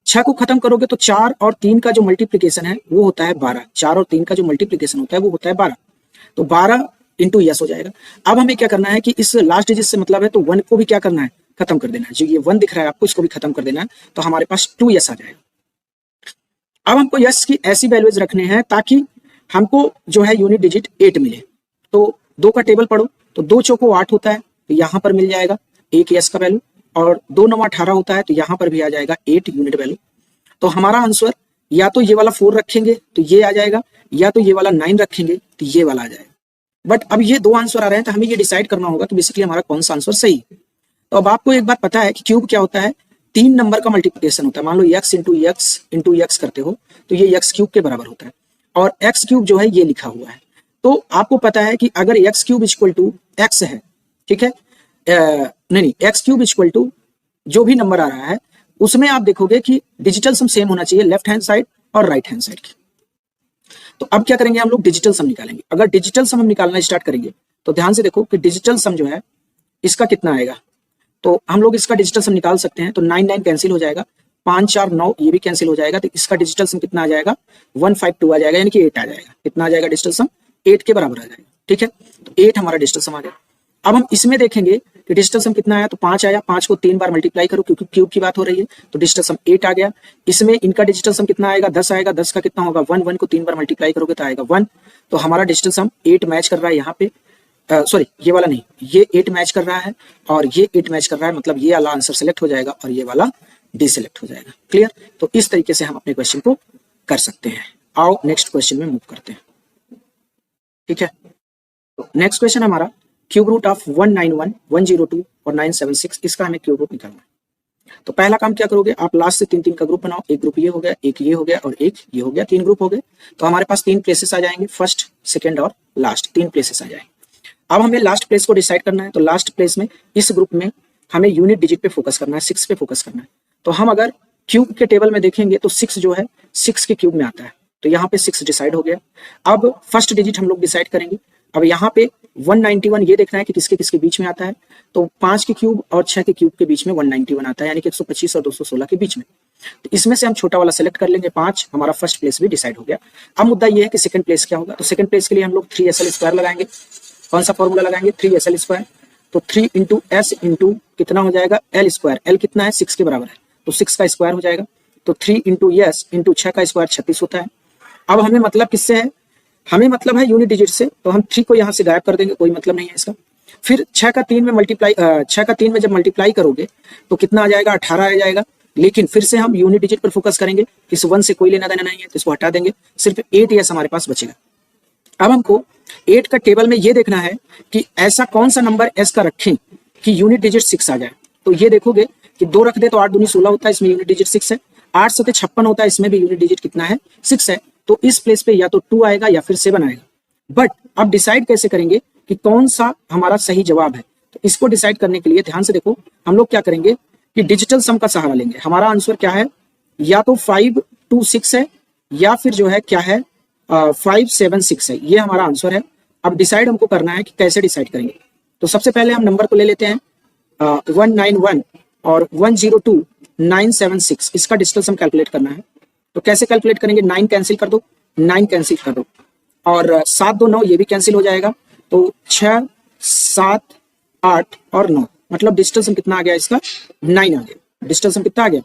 6 को खत्म करोगे तो 4 और 3 का जो मल्टीप्लीकेशन है वो होता है 12। 4 और 3 का जो मल्टीप्लीकेशन होता है वो होता है 12। तो 12 इंटू यस हो जाएगा। अब हमें क्या करना है कि इस लास्ट डिजिट से मतलब है, तो 1 को भी क्या करना है, खत्म कर देना है। जो ये 1 दिख रहा है आपको, इसको भी खत्म कर देना है। तो हमारे पास 2S आ जाएगा। अब हमको यस की ऐसी वैल्यूज रखने हैं ताकि हमको जो है यूनिट डिजिट 8 मिले। तो 2 का टेबल पढ़ो, तो 2 चौको 8 होता है, तो यहाँ पर मिल जाएगा 1 यस का वैल्यू, और 2 9 18 होता है, तो यहाँ पर भी आ जाएगा 8 यूनिट वैल्यू। तो हमारा आंसर या तो ये वाला 4 रखेंगे तो ये आ जाएगा, या तो ये वाला 9 रखेंगे तो ये वाला आ जाएगा। बट अब ये 2 आंसर आ रहे हैं, तो हमें ये डिसाइड करना होगा कि बेसिकली हमारा कौन सा आंसर सही है। तो अब आपको एक बात पता है कि क्यूब क्या होता है, 3 नंबर का मल्टीप्लिकेशन होता है। मान लो x इंटू x करते हो तो ये x क्यूब के बराबर होता है, और x क्यूब जो है ये लिखा हुआ है। तो आपको पता है कि अगर x cube equal to x है, ठीक है, नहीं x क्यूब इक्वल टू जो भी नंबर आ रहा है उसमें आप देखोगे कि डिजिटल सम सेम होना चाहिए, लेफ्ट हैंड साइड और राइट हैंड साइड की। तो अब क्या करेंगे हम लोग, डिजिटल सम निकालेंगे। अगर डिजिटल सम हम निकालना स्टार्ट करेंगे तो ध्यान से देखो कि डिजिटल सम जो है इसका कितना आएगा। तो हम लोग इसका डिजिटल सम निकाल सकते हैं। तो 9 9 कैंसिल हो जाएगा, 5 4 9 ये भी कैंसिल हो जाएगा। तो इसका डिजिटल सम कितना आ जाएगा, 152 आ जाएगा, यानी कि 8 आ जाएगा। कितना आ जाएगा डिजिटल सम, 8 के बराबर आ जाएगा। ठीक है, तो 8 हमारा डिजिटल सम आ गया। अब हम इसमें देखेंगे कि डिजिटल सम कितना आया, तो 5 आया। 5 को 3 बार मल्टीप्लाई करो क्योंकि क्यूब की बात हो रही है, तो डिजिटल सम 8 आ गया। इसमें इनका डिजिटल सम कितना आएगा, 10 आएगा। 10 का कितना होगा, 1 1 को 3 बार मल्टीप्लाई करोगे तो आएगा 1। तो हमारा डिजिटल सम 8 मैच कर रहा है यहाँ पे, सॉरी ये वाला नहीं, ये 8 मैच कर रहा है और ये 8 मैच कर रहा है, मतलब ये वाला आंसर सेलेक्ट हो जाएगा और ये वाला डिसेलेक्ट हो जाएगा। क्लियर। तो इस तरीके से हम अपने क्वेश्चन को कर सकते हैं। आओ नेक्स्ट क्वेश्चन में मूव करते हैं। ठीक है, तो नेक्स्ट क्वेश्चन हमारा क्यूब रूट ऑफ 191, 102 और 976, इसका हमें क्यूब रूट निकालना है। तो पहला काम क्या करोगे, आप लास्ट से 3 3 का ग्रुप बनाओ। एक ग्रुप ये हो गया, एक ये हो गया और एक ये हो गया, 3 ग्रुप हो गए। तो हमारे पास 3 प्लेसेस आ जाएंगे, फर्स्ट सेकंड और लास्ट, 3 प्लेसेस आ जाएंगे। अब हमें लास्ट प्लेस को डिसाइड करना है। तो लास्ट प्लेस में इस ग्रुप में हमें यूनिट डिजिट पे फोकस करना है, 6 पे फोकस करना है। तो हम अगर क्यूब के टेबल में देखेंगे तो 6 जो है 6 के क्यूब में आता है, तो यहाँ पे 6 डिसाइड हो गया। अब फर्स्ट डिजिट हम लोग डिसाइड करेंगे। अब यहाँ पे 191 ये देखना है कि किसके किसके बीच में आता है, तो 5 के क्यूब और 6 के क्यूब के बीच में 191 आता है, यानी कि 125 और 216 के बीच में। तो इसमें से हम छोटा वाला सेलेक्ट कर लेंगे 5, हमारा फर्स्ट प्लेस भी डिसाइड हो गया। अब मुद्दा ये है कि सेकंड प्लेस क्या होगा, तो सेकंड प्लेस के लिए हम लोग 3SL² लगाएंगे। कौन सा फॉर्मूला लगाएंगे, 3SL²। तो 3 इंटू एस इंटू कितना हो जाएगा, L²। L कितना है, 6 के बराबर है, तो 6 का स्क्वायर हो जाएगा। तो 3 इंटू एस इंटू 6 का स्क्वायर 36 होता है। अब हमें मतलब किससे है, हमें मतलब है यूनिट डिजिट से, तो हम 3 को यहाँ से गायब कर देंगे, कोई मतलब नहीं है इसका। फिर 6 का 3 में जब मल्टीप्लाई करोगे तो कितना आ जाएगा, 18 आ जाएगा। लेकिन फिर से हम यूनिट डिजिट पर फोकस करेंगे, इस 1 से कोई लेना देना नहीं है, तो इसको हटा देंगे, सिर्फ 8s हमारे पास बचेगा। अब हमको 8 का टेबल में ये देखना है कि ऐसा कौन सा नंबर s का रखें कि यूनिट डिजिट 6 आ जाए। तो ये देखोगे कि 2 रख दे तो 8 दूनी 16 होता है, इसमें यूनिट डिजिट 6 है। 8 7 56 होता है, इसमें भी यूनिट डिजिट कितना है, 6 है। तो इस प्लेस पे या तो 2 आएगा या फिर 7 आएगा। बट अब डिसाइड कैसे करेंगे कि कौन सा हमारा सही जवाब है, तो इसको डिसाइड करने के लिए ध्यान से देखो, हम लोग क्या करेंगे कि डिजिटल सम का सहारा लेंगे। हमारा आंसर क्या है, या तो 526 है या फिर जो है क्या है 576 है, ये हमारा आंसर है। अब डिसाइड हमको करना है कि कैसे डिसाइड करेंगे। तो सबसे पहले हम नंबर को ले लेते हैं 191 और 102976, इसका डिजिटल सम कैलकुलेट करना है। तो कैसे कैलकुलेट करेंगे, 9 कैंसिल कर दो, 9 कैंसिल कर दो, और 7 2 9 ये भी कैंसिल हो जाएगा। तो 6 7 8 और 9, मतलब डिजिटल सम कितना आ गया इसका, 9 आ गया। डिजिटल सम कितना आ गया,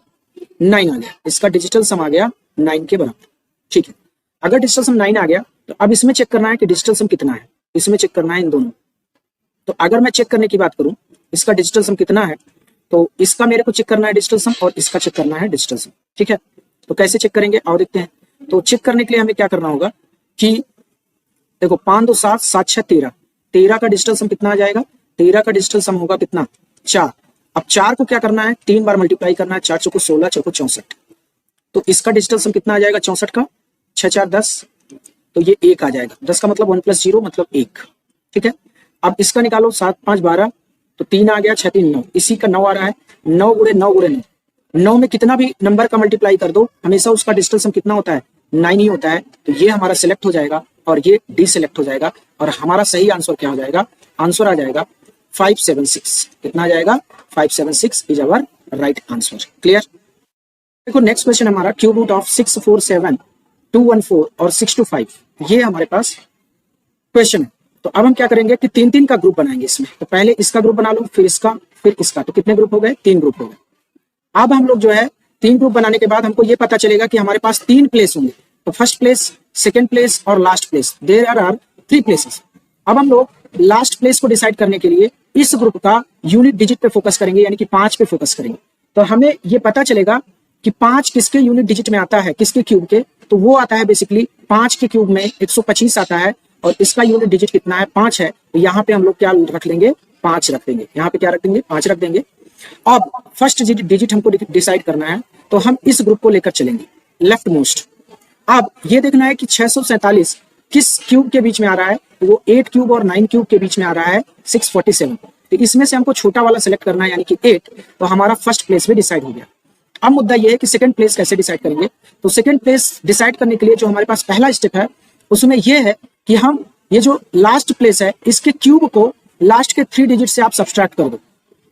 9 आ गया। इसका डिजिटल सम आ गया 9 के बराबर। ठीक है, अगर डिजिटल सम 9 आ गया तो अब इसमें चेक करना है कि डिजिटल सम कितना है, इसमें चेक करना है इन दोनों। तो अगर मैं चेक करने की बात करूं, इसका डिजिटल सम कितना है, तो इसका मेरे को चेक करना है डिजिटल सम और इसका चेक करना है डिजिटल सम। ठीक है, तो कैसे चेक करेंगे आओ देखते हैं। तो चेक करने के लिए हमें क्या करना होगा कि देखो 5 2 7 7 6 13, 13 का डिजिटल सम कितना आ जाएगा, 13 का डिजिटल सम होगा कितना, 4। अब 4 को क्या करना है, 3 बार मल्टीप्लाई करना है, 4 चौको 16, चौको 64। तो इसका डिजिटल सम कितना आ जाएगा 64 का, 6 4 10, तो ये 1 आ जाएगा। 10 का मतलब 1 + 0 मतलब 1। ठीक है, अब इसका निकालो, 7 5 12, तो 3 आ गया, 6 3 9, इसी का 9 आ रहा है। 9 गुणे 9 गुणे 9, 9 में कितना भी नंबर का मल्टीप्लाई कर दो, हमेशा उसका डिजिटल सम कितना होता है, 9 ही होता है। तो ये हमारा सिलेक्ट हो जाएगा और ये डी सिलेक्ट हो जाएगा, और हमारा सही आंसर क्या हो जाएगा, आंसर आ जाएगा 576। कितना आ जाएगा, 576 is our right answer. Clear. देखो नेक्स्ट क्वेश्चन हमारा, क्यूब रूट ऑफ 647 214 और 625, ये हमारे पास क्वेश्चन है। तो अब हम क्या करेंगे कि 3 का ग्रुप बनाएंगे इसमें। तो पहले इसका ग्रुप बना लो, फिर इसका, फिर इसका। तो कितने ग्रुप हो गए, 3 ग्रुप हो गए। अब हम लोग जो है 3 ग्रुप बनाने के बाद हमको ये पता चलेगा कि हमारे पास 3 प्लेस होंगे। तो फर्स्ट प्लेस, सेकंड प्लेस और last place, there are 3 places. अब हम लोग लास्ट प्लेस को डिसाइड करने के लिए इस ग्रुप का यूनिट डिजिट पे फोकस करेंगे, यानी कि 5 पे फोकस करेंगे। तो हमें ये पता चलेगा कि 5 किसके यूनिट डिजिट में आता है, किसके क्यूब के, तो वो आता है बेसिकली 5 के क्यूब में 125 आता है, और इसका यूनिट डिजिट कितना है, 5 है। तो यहाँ पे हम लोग क्या रख लेंगे, 5 रख देंगे। यहाँ पे क्या रख देंगे, 5 रख देंगे। अब फर्स्ट डिजिट हमको डिसाइड करना है, तो हम इस ग्रुप को लेकर चलेंगे लेफ्ट मोस्ट। अब ये देखना है कि 647 किस क्यूब के बीच में आ रहा है, तो वो 8 क्यूब और 9 क्यूब के बीच में आ रहा है 647। तो इसमें से हमको छोटा वाला सेलेक्ट करना है, यानी कि 8। तो हमारा फर्स्ट प्लेस भी डिसाइड हो गया। अब मुद्दा ये है कि सेकंड प्लेस कैसे डिसाइड करेंगे। तो सेकंड प्लेस डिसाइड करने के लिए जो हमारे पास पहला स्टेप है, उसमें यह है कि हम ये जो लास्ट प्लेस है, इसके क्यूब को लास्ट के 3 डिजिट से आप सब्सट्रैक्ट कर दो।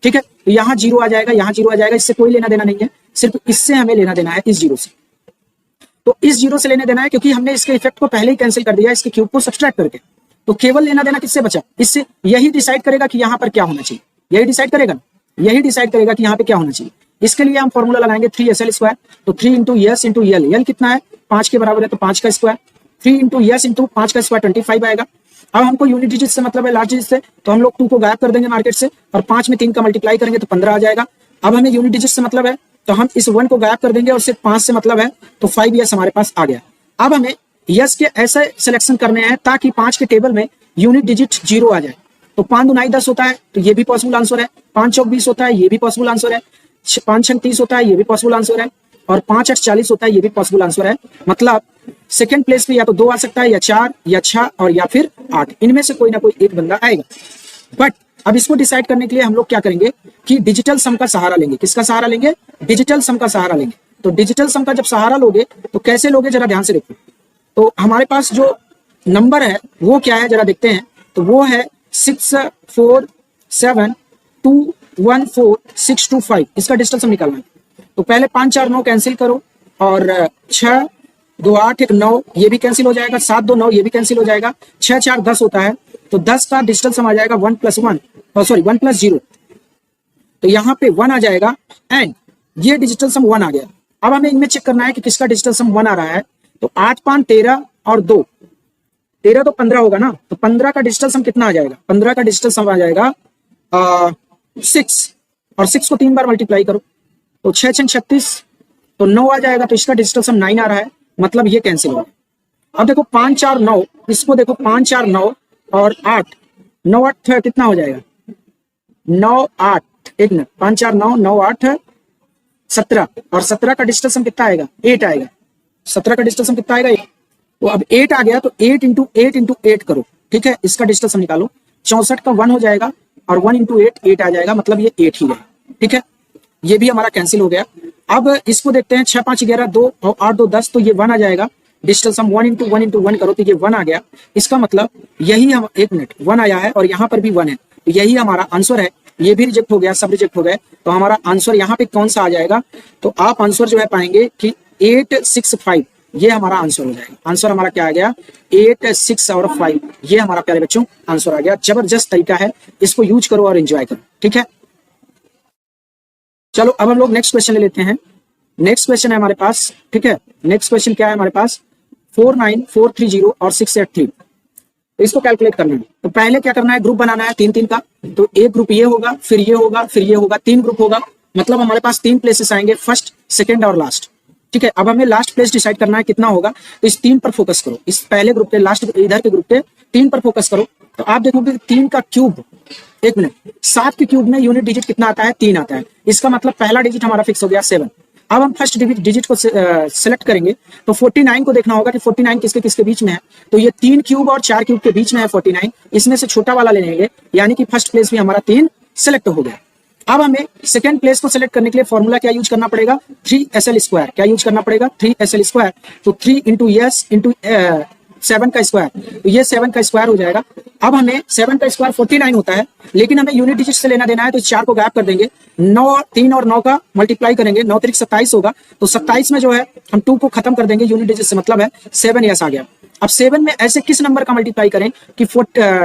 ठीक है, तो यहाँ 0 आ जाएगा, यहाँ 0 आ जाएगा, इससे कोई लेना देना नहीं है, सिर्फ इससे हमें लेना देना है, इस 0 से। तो इस 0 से लेने देना है, क्योंकि हमने इसके इफेक्ट को पहले ही कैंसिल कर दिया इसके क्यूब को सब्सट्रैक्ट करके। तो केवल लेना देना किससे बचा, इससे। यही डिसाइड करेगा कि यहाँ पर क्या होना चाहिए, यही डिसाइड करेगा, यही डिसाइड करेगा कि यहाँ पे क्या होना चाहिए। इसके लिए हम फॉर्मूला लगाएंगे 3SL²। तो 3 इंटू यस इंटू यल, यल कितना है, 5 के बराबर है, तो 5 का स्क्वायर। 3 इंटू यस इंटू 5 का स्क्वायर 25 आएगा। अब हमको यूनिट डिजिट से मतलब है लार्ज डिजिट से, तो हम लोग 2 को गायब कर देंगे मार्केट से, और 5 में 3 का मल्टीप्लाई करेंगे तो 15 आ जाएगा। अब हमें यूनिट डिजिट से मतलब है, तो हम इस 1 को गायब कर देंगे, और सिर्फ 5 से मतलब है, तो 5 यस हमारे पास आ गया। अब हमें यस के ऐसे सिलेक्शन करने हैं ताकि 5 के टेबल में यूनिट डिजिट 0 आ जाए। तो 5 दूनी 10 होता है, तो ये भी पॉसिबल आंसर है। 5 चौक 20 होता है, ये भी पॉसिबल आंसर है। 5 6 30 होता है, ये भी पॉसिबल आंसर है। और 5 8 40 होता है, ये भी पॉसिबल आंसर है। मतलब सेकंड प्लेस पे या तो 2 आ सकता है, या 4 या 6 और या फिर 8, इनमें से कोई ना कोई एक बंदा आएगा। बट अब इसको डिसाइड करने के लिए हम लोग क्या करेंगे कि डिजिटल सम का सहारा लेंगे। किसका सहारा लेंगे, डिजिटल सम का सहारा लेंगे। तो डिजिटल सम का जब सहारा लोगे तो कैसे लोगे जरा ध्यान से देखो। तो हमारे पास जो नंबर है वो क्या है जरा देखते हैं। तो वो है 647214625, इसका डिजिटल सम निकालना है। तो पहले 5 4 9 कैंसिल करो और 6 2 8 1 9 ये भी कैंसिल हो जाएगा, 7 2 9 ये भी कैंसिल हो जाएगा, 6 4 10 होता है। तो 10 का डिजिटल सम आ जाएगा 1 + 1 सॉरी 1 + 0, तो यहाँ पे 1 आ जाएगा एंड ये डिजिटल सम 1 आ गया। अब हमें इनमें चेक करना है कि किसका डिजिटल सम 1 आ रहा है। तो 8 5 13 और 2 13 तो 15 होगा ना, तो 15 का डिजिटल सम कितना आ जाएगा, 15 का डिजिटल सम आ जाएगा 6 और 6 को 3 बार मल्टीप्लाई करो तो 6 6 36, तो 9 आ जाएगा। तो इसका डिजिटल सम 9 आ रहा है, मतलब ये कैंसिल हो गया। अब देखो 5 4 9, इसको देखो 5 4 9 और 8 9 8 कितना हो जाएगा 9 8, एक मिनट 5 4 9 9 8 17 और 17 का डिजिटल सम कितना आएगा 8 आएगा। 17 का डिजिटल सम कितना आएगा 8। तो अब 8 आ गया तो 8 × 8 × 8 करो, ठीक है, इसका डिजिटल सम निकालो। 64 का 1 हो जाएगा और 1 × 8 8 आ जाएगा, मतलब ये 8 ही है, ठीक है, ये भी हमारा कैंसिल हो गया। अब इसको देखते हैं 6 5 11 2 और 8 2 10, तो ये 1 आ जाएगा। डिजिटल सम 1 × 1 × 1 करो तो ये 1 आ गया। इसका मतलब यही हम, एक मिनट 1 आया है और यहाँ पर भी 1 है, तो यही हमारा आंसर है। ये भी रिजेक्ट हो गया, सब रिजेक्ट हो गए, तो हमारा आंसर यहाँ पे कौन सा आ जाएगा। तो आप आंसर जो है पाएंगे कि 865, ये हमारा आंसर हो जाएगा। आंसर हमारा क्या आ गया 8 6 और 5, ये हमारा प्यारे बच्चों आंसर आ गया। जबरदस्त तरीका है, इसको यूज करो और एंजॉय करो, ठीक है। चलो अब हम लोग नेक्स्ट क्वेश्चन ले लेते हैं। नेक्स्ट क्वेश्चन है हमारे पास, ठीक है, नेक्स्ट क्वेश्चन क्या है हमारे पास 49430 और 683। तो इसको कैलकुलेट करना है। तो पहले क्या करना है, ग्रुप बनाना है 3 3 का। तो एक ग्रुप ये होगा, फिर ये होगा, फिर ये होगा, 3 ग्रुप होगा, मतलब हमारे पास 3 प्लेसेस आएंगे, फर्स्ट सेकंड और लास्ट, ठीक है। अब हमें लास्ट प्लेस डिसाइड करना है कितना होगा, तो इस 3 पर फोकस करो, इस पहले ग्रुप के लास्ट इधर के ग्रुप के 3 पर फोकस करो। तो आप देखोगे 3 का क्यूब, एक मिनट 7 के क्यूब में यूनिट डिजिट कितना आता है 3 आता है, इसका मतलब पहला डिजिट हमारा फिक्स हो गया 7। अब हम फर्स्ट डिजिट को सिलेक्ट करेंगे, तो 49 को देखना होगा कि 49 किसके किसके बीच में है। तो ये 3 क्यूब और 4 क्यूब के बीच में है 49, इसमें से छोटा वाला ले लेंगे, यानी कि फर्स्ट प्लेस भी हमारा 3 सिलेक्ट हो गया। अब हमें सेकंड प्लेस को सिलेक्ट करने के लिए फॉर्मूला क्या यूज करना पड़ेगा 3SL², क्या यूज करना पड़ेगा 3SL²। तो 3 × S × 7 का स्क्वायर, तो ये 7 का स्क्वायर हो जाएगा। अब हमें 7 का स्क्वायर 49 होता है, लेकिन हमें यूनिट डिजिट से लेना देना है, तो 4 को गायब कर देंगे, 9 3 और 9 का मल्टीप्लाई करेंगे, 9 3 27 होगा। तो 27 में जो है हम 2 को खत्म कर देंगे, यूनिट डिजिट से मतलब है 7 यस आ गया। अब 7 में ऐसे किस नंबर का मल्टीप्लाई करें कि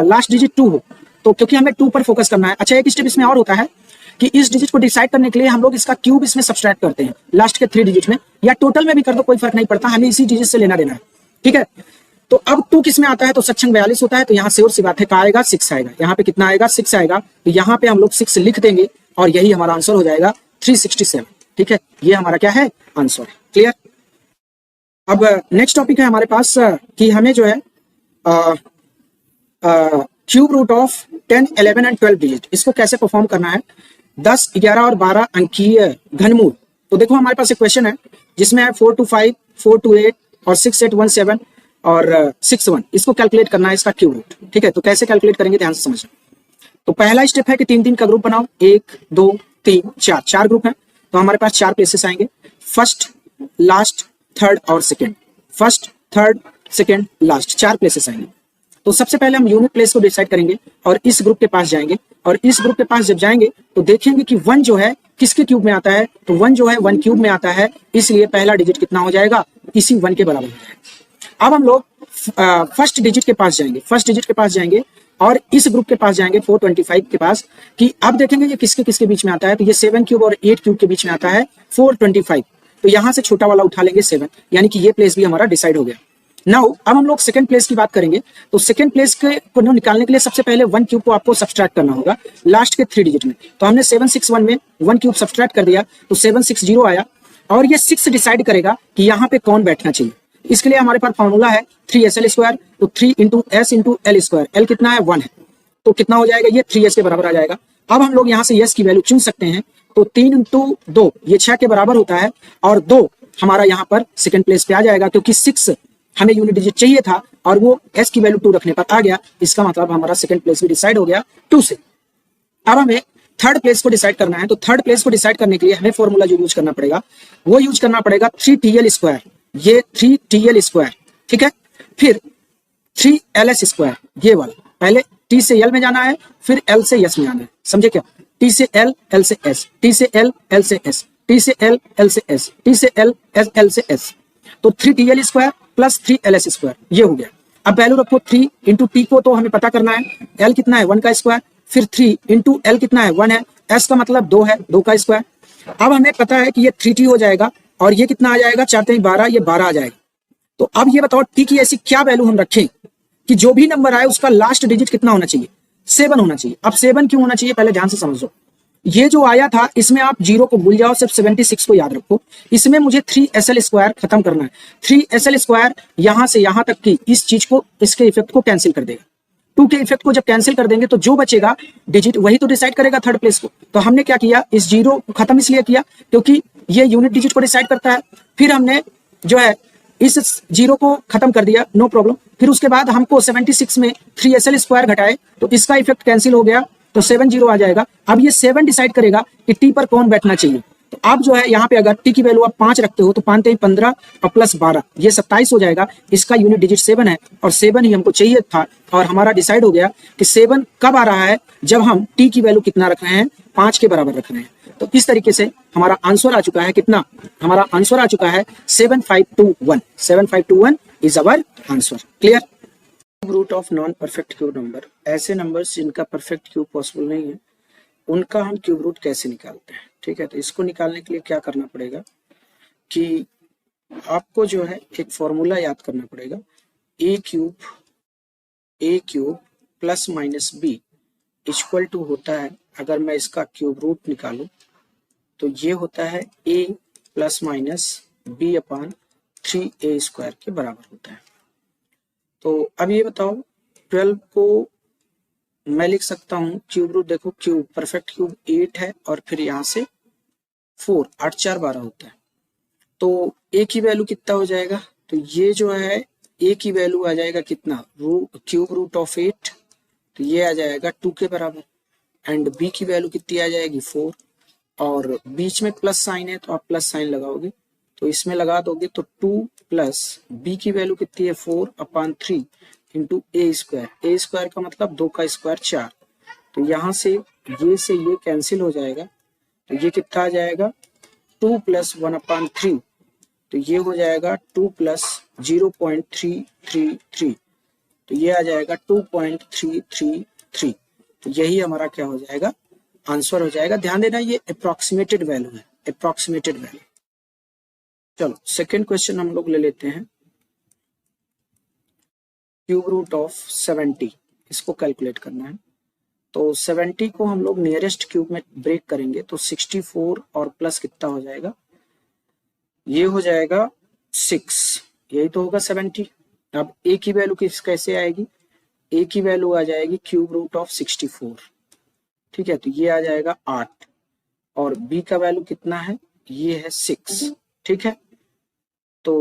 लास्ट डिजिट 2 हो, तो क्योंकि हमें 2 पर फोकस करना है। अच्छा, एक स्टेप इसमें और होता है कि इस डिजिट को डिसाइड करने के लिए हम लोग इसका क्यूब इसमें सब्सट्रैक्ट करते हैं लास्ट के 3 डिजिट में, या टोटल में भी कर दो, कोई फर्क नहीं पड़ता, हमें इसी डिजिट से लेना देना है, ठीक है। तो अब 2 किस में आता है, तो सक्षम 42 होता है, तो यहाँ से और सी बात है, कहाँ आएगा 6 आएगा, यहाँ पे कितना आएगा 6 आएगा, तो यहाँ पे हम लोग 6 लिख देंगे और यही हमारा आंसर हो जाएगा 367, ठीक है, ये हमारा क्या है आंसर है। क्लियर। अब नेक्स्ट टॉपिक है हमारे पास कि हमें जो है cube root of 10 11 and 12 digit, इसको कैसे परफॉर्म करना है 10 11 और 12 अंकीय घनमूल। तो देखो हमारे पास एक क्वेश्चन है जिसमें है 4 2 5 4 2 8 और 6 8 1 7 और 6 1, इसको कैलकुलेट करना है इसका क्यूब रूट, ठीक है। तो कैसे कैलकुलेट करेंगे ध्यान से समझना। तो पहला स्टेप है कि 3 3 का ग्रुप बनाओ, 1 2 3 4, 4 ग्रुप है, तो हमारे पास 4 प्लेसेस आएंगे, फर्स्ट लास्ट थर्ड और second, first third second last, 4 places आएंगे। तो सबसे पहले हम यूनिट प्लेस को डिसाइड करेंगे और इस ग्रुप के पास जाएंगे, और इस ग्रुप के पास जब जाएंगे तो देखेंगे कि 1 जो है किसके क्यूब में आता है, तो 1 जो है 1 क्यूब में आता है, इसलिए पहला डिजिट कितना हो जाएगा इसी 1 के बराबर हो जाएगा। अब हम लोग फर्स्ट डिजिट के पास जाएंगे, फर्स्ट डिजिट के पास जाएंगे और इस ग्रुप के पास जाएंगे 425 के पास, कि अब देखेंगे ये किसके किसके बीच में आता है, तो ये 7 क्यूब और 8 क्यूब के बीच में आता है 425, तो यहां से छोटा वाला उठा लेंगे 7, यानी कि ये प्लेस भी हमारा डिसाइड हो गया। नाउ अब हम लोग सेकंड प्लेस की बात करेंगे, तो सेकंड प्लेस को निकालने के लिए सबसे पहले 1 क्यूब को आपको सब्सट्रैक्ट करना होगा लास्ट के 3 डिजिट में। तो हमने 761 में 1 क्यूब सब्सट्रैक्ट कर दिया, तो 760 आया, और ये 6 डिसाइड करेगा कि यहाँ पे कौन बैठना चाहिए। इसके लिए हमारे पास फॉर्मूला है 3SL², तो 3 × S × L², L कितना है 1 है, तो कितना हो जाएगा ये 3S के बराबर आ जाएगा। अब हम लोग यहाँ से S की वैल्यू चुन सकते हैं, तो 3 × 2 ये 6 के बराबर होता है, और 2 हमारा यहाँ पर सेकंड प्लेस पे आ जाएगा, क्योंकि 6 हमें यूनिट डिजिट चाहिए था और वो S की वैल्यू 2 रखने पर आ गया, इसका मतलब हमारा सेकंड प्लेस भी डिसाइड हो गया 2 से। अब हमें थर्ड प्लेस को डिसाइड करना है, तो थर्ड प्लेस को डिसाइड करने के लिए हमें फॉर्मूला जो यूज करना पड़ेगा वो यूज करना पड़ेगा 3TL स्क्वायर, ये 3TL स्क्वायर, ठीक है, फिर 3LS स्क्वायर, ये वाला, पहले T से L में जाना है, फिर L से S में आना है, समझे क्या? T से L, L से S, T से L, L से S, T से L, L से S, T से L, L से S, तो 3TL square plus 3LS square, ये हो गया। अब वैल्यू रखो 3 इंटू टी को तो हमें पता करना है, L कितना है 1 का स्क्वायर, फिर 3 इंटू L कितना है 1 है, S का मतलब 2 है, 2 का स्क्वायर। अब हमें पता है कि ये 3T हो जाएगा और ये कितना आ जाएगा, 4 3 12, ये 12 आ जाएगा। तो अब ये बताओ T की ऐसी क्या वैल्यू हम रखें कि जो भी नंबर आए उसका लास्ट डिजिट कितना होना चाहिए, 7 होना चाहिए। अब 7 क्यों होना चाहिए, पहले ध्यान से समझो। ये जो आया था इसमें आप 0 को भूल जाओ, सिर्फ 76 को याद रखो। इसमें मुझे 3SL स्क्वायर खत्म करना है। 3SL स्क्वायर यहां से यहां तक की इस चीज को, इसके इफेक्ट को कैंसिल कर देगा। 2 के इफेक्ट को जब कैंसिल कर देंगे तो जो बचेगा डिजिट वही तो डिसाइड करेगा थर्ड प्लेस को। तो हमने क्या किया, इस 0 को खत्म इसलिए किया क्योंकि ये यूनिट डिजिट को डिसाइड करता है। फिर हमने जो है इस 0 को खत्म कर दिया, नो प्रॉब्लम। फिर उसके बाद हमको 76 में 3SL स्क्वायर घटाए तो इसका इफेक्ट कैंसिल हो गया, तो 7 0 आ जाएगा। अब ये 7 डिसाइड करेगा कि टी पर कौन बैठना चाहिए। तो अब जो है यहाँ पे अगर टी की वैल्यू आप 5 रखते हो तो 5 3 15 और प्लस 12 ये 27 हो जाएगा। इसका यूनिट डिजिट 7 है और 7 ही हमको चाहिए था और हमारा डिसाइड हो गया कि 7 कब आ रहा है, जब हम टी की वैल्यू कितना रख रहे हैं, 5 के बराबर रख रहे हैं। तो इस तरीके से हमारा आंसर आ चुका है कितना, हमारा आंसर आ चुका है 7521। 7521 is our answer. Clear. Root of non perfect cube number, ऐसे नंबर्स जिनका परफेक्ट क्यूब पॉसिबल नहीं है उनका हम क्यूब रूट कैसे निकालते हैं। ठीक है, तो इसको निकालने के लिए क्या करना पड़ेगा कि आपको जो है एक फॉर्मूला याद करना पड़ेगा, a cube plus minus b equal to होता है, अगर मैं इसका क्यूब रूट निकालूं तो ये होता है a plus minus B upon 3a square के बराबर होता है। तो अब ये बताओ 12 को मैं लिख सकता हूँ क्यूब रूट, देखो क्यूब परफेक्ट क्यूब 8 है और फिर यहाँ से 4, 8 4 12 होता है। तो a की वैल्यू कितना हो जाएगा, तो ये जो है a की वैल्यू आ जाएगा कितना, क्यूब रूट ऑफ 8, तो ये आ जाएगा 2 के बराबर। एंड b की वैल्यू कितनी आ जाएगी 4, और बीच में प्लस साइन है तो आप प्लस साइन लगाओगे, तो इसमें लगा दोगे तो 2 प्लस b की वैल्यू कितनी है 4 अपान 3 इंटू ए स्क्वायर का मतलब 2 का स्क्वायर 4। तो यहाँ से ये कैंसिल हो जाएगा, तो ये कितना आ जाएगा 2 प्लस 1 अपान 3, तो ये हो जाएगा 2 प्लस 0.333, तो ये आ जाएगा 2.333। तो यही हमारा क्या हो जाएगा, आंसर हो जाएगा। ध्यान देना ये अप्रोक्सीमेटेड वैल्यू है, अप्रोक्सीमेटेड वैल्यू। चलो सेकंड क्वेश्चन हम लोग ले लेते हैं, क्यूब रूट ऑफ 70, इसको कैलकुलेट करना है। तो 70 को हम लोग नियरेस्ट क्यूब में ब्रेक करेंगे तो 64 और प्लस कितना हो जाएगा, ये हो जाएगा 6, यही तो होगा 70। अब a की वैल्यू कैसे आएगी, a की वैल्यू आ जाएगी क्यूब रूट ऑफ 64, ठीक है, तो ये आ जाएगा 8 और b का वैल्यू कितना है, ये है 6, ठीक है। तो